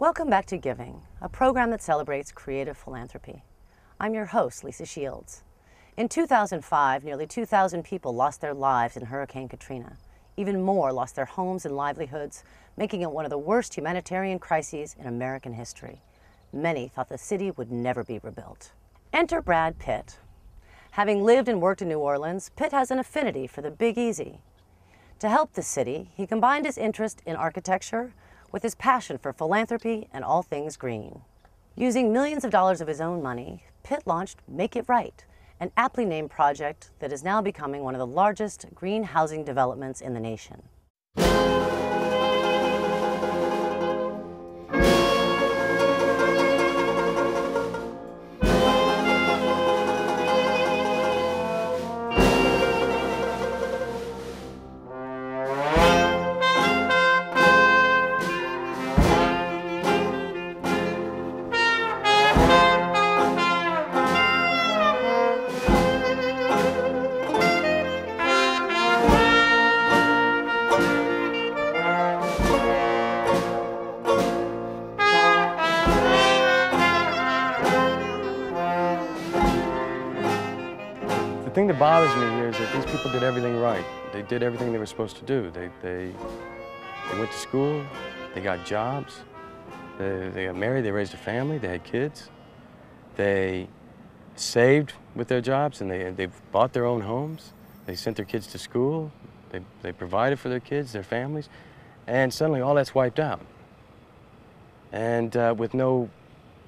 Welcome back to Giving, a program that celebrates creative philanthropy. I'm your host, Lisa Shields. In 2005, nearly 2,000 people lost their lives in Hurricane Katrina. Even more lost their homes and livelihoods, making it one of the worst humanitarian crises in American history. Many thought the city would never be rebuilt. Enter Brad Pitt. Having lived and worked in New Orleans, Pitt has an affinity for the Big Easy. To help the city, he combined his interest in architecture with his passion for philanthropy and all things green. Using millions of dollars of his own money, Pitt launched Make It Right, an aptly named project that is now becoming one of the largest green housing developments in the nation. The thing that bothers me here is that these people did everything right. They did everything they were supposed to do. They went to school, they got jobs, they got married, they raised a family, they had kids. They saved with their jobs and they bought their own homes. They sent their kids to school, they provided for their kids, their families, and suddenly all that's wiped out. And with no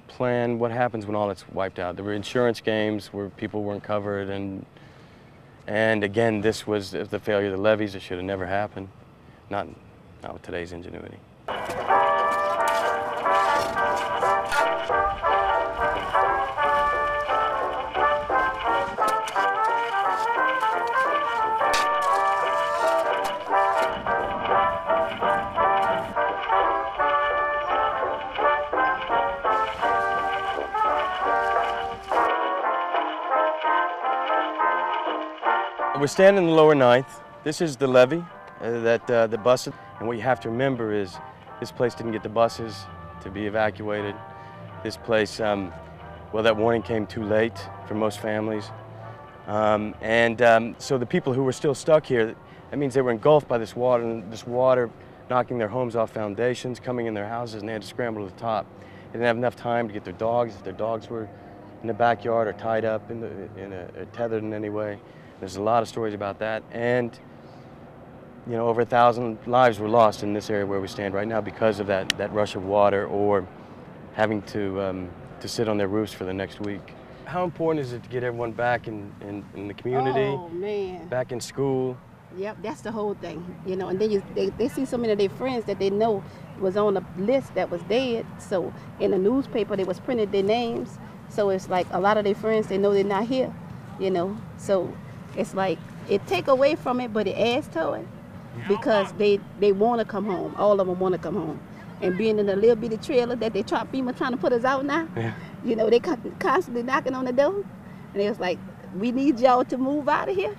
plan, what happens when all that's wiped out? There were insurance games where people weren't covered, and again, this was the failure of the levees. It should have never happened. Not with today's ingenuity. We're standing in the lower ninth. This is the levee that the buses, and what you have to remember is this place didn't get the buses to be evacuated. This place, well, that warning came too late for most families. So the people who were still stuck here, that means they were engulfed by this water, and this water knocking their homes off foundations, coming in their houses, and they had to scramble to the top. They didn't have enough time to get their dogs, if their dogs were in the backyard or tied up or tethered in any way. There's a lot of stories about that, and you know, over 1,000 lives were lost in this area where we stand right now because of that rush of water, or having to sit on their roofs for the next week. How important is it to get everyone back in the community? Oh man! Back in school. Yep, that's the whole thing, you know. And then they see so many of their friends that they know was on a list that was dead. So in the newspaper they was printed their names. So it's like a lot of their friends, they know they're not here, you know. So it's like, it take away from it, but it adds to it, because they want to come home. All of them want to come home. And being in a little bitty trailer that FEMA trying to put us out now, yeah. You know, they constantly knocking on the door. And it was like, we need y'all to move out of here,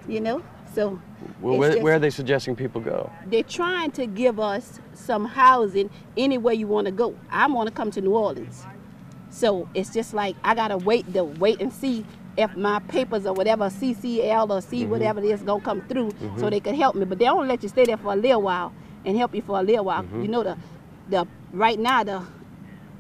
you know. So well, where are they suggesting people go? They're trying to give us some housing anywhere you want to go. I want to come to New Orleans. So it's just like, I got to wait and see if my papers or whatever, CCL or C, whatever it is, gonna come through, so they can help me. But they don't let you stay there for a little while and help you for a little while. You know, right now,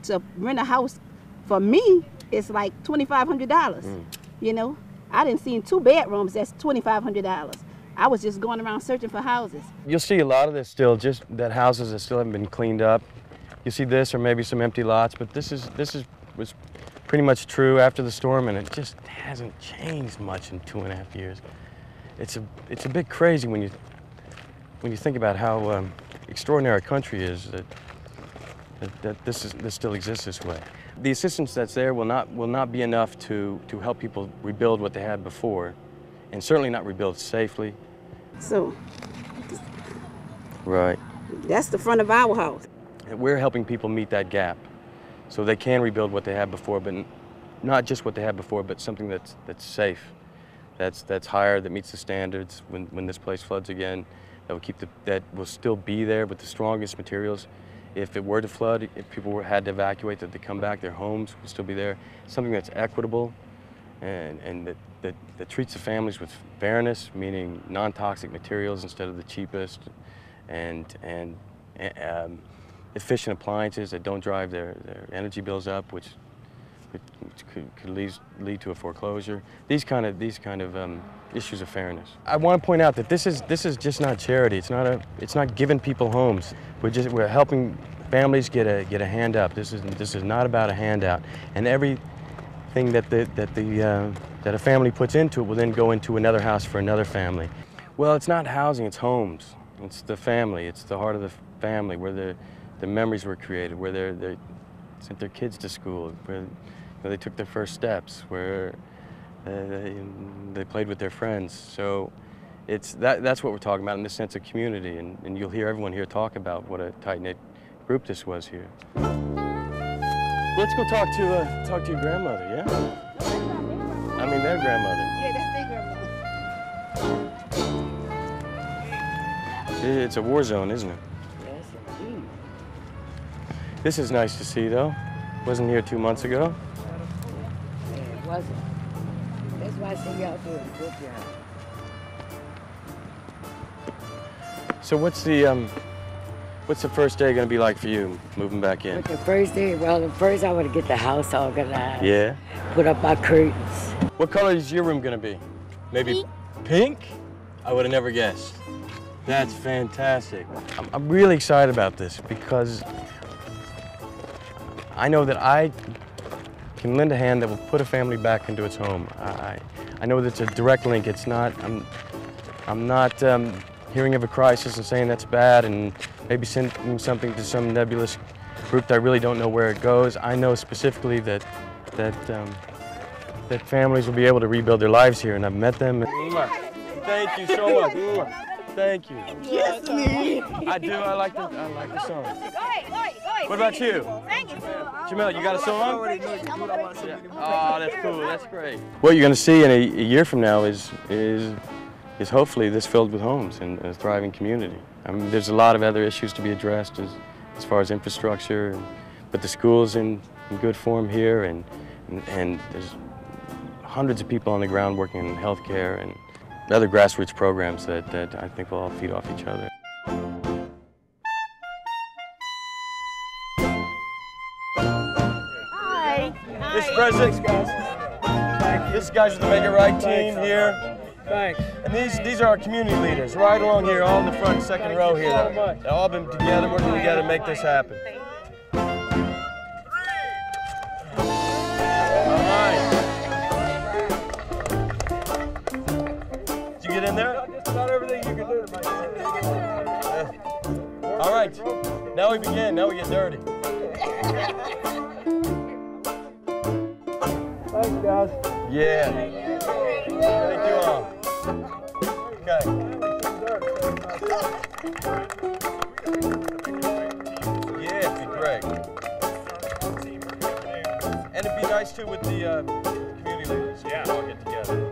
to rent a house for me, it's like $2,500. You know, I didn't see 2 bedrooms, that's $2,500. I was just going around searching for houses. You'll see a lot of this still, just that houses that still haven't been cleaned up. You see this, or maybe some empty lots, but this was pretty much true after the storm, and it just hasn't changed much in 2.5 years. It's a bit crazy when you think about how extraordinary our country is, that this still exists this way. The assistance that's there will not be enough to help people rebuild what they had before, and certainly not rebuild safely. So, right. That's the front of our house. And we're helping people meet that gap, so they can rebuild what they had before, but not just what they had before, but something that's safe, that's higher, that meets the standards when this place floods again, that will still be there with the strongest materials, if it were to flood, if people had to evacuate, that they come back, their homes would still be there. Something that's equitable and that treats the families with fairness, meaning non-toxic materials instead of the cheapest, and efficient appliances that don't drive their energy bills up, which could lead to a foreclosure. These kind of issues of fairness. I want to point out that this is just not charity. It's not giving people homes. We're helping families get a hand up. This is not about a handout. And everything that a family puts into it will then go into another house for another family. Well, it's not housing. It's homes. It's the family. It's the heart of the family where the memories were created, where they sent their kids to school, where they took their first steps, where they played with their friends. So that's what we're talking about in this sense of community, and you'll hear everyone here talk about what a tight-knit group this was here. Let's go talk to your grandmother, yeah? I mean, their grandmother. Yeah, that's their grandmother. It's a war zone, isn't it? Yes, indeed. This is nice to see, though. Wasn't here 2 months ago. Yeah, it wasn't. That's why I say y'all doing a good job. So what's the first day going to be like for you, moving back in? But the first day, well, first I want to get the house organized. Yeah. Put up my curtains. What color is your room going to be? Maybe pink? I would have never guessed. That's fantastic. I'm really excited about this because I know that I can lend a hand that will put a family back into its home. I know that it's a direct link. It's not, I'm not hearing of a crisis and saying that's bad and maybe sending something to some nebulous group that I really don't know where it goes. I know specifically that families will be able to rebuild their lives here, and I've met them. Thank you so much. Thank you. Yes, me. I do. I like the song. What about you? Jamel, you got a song? Oh, that's cool. That's great. What you're going to see in a year from now is hopefully this filled with homes and a thriving community. I mean, there's a lot of other issues to be addressed as far as infrastructure, but the school's in good form here, and there's hundreds of people on the ground working in healthcare and other grassroots programs that I think will all feed off each other. Hi. Mr. President, guys. This guy's with the Make It Right team here. Thanks. And these are our community leaders right along here, all in the front second row here. They've all been together, working together to make this happen. All right. Did you get in there? Just about everything you can do to make it. All right. Now we begin. Now we get dirty. Thanks, guys. Yeah. Thank you all. Okay. Yeah, it'd be great. And it'd be nice too with the community leaders. Yeah. All get together.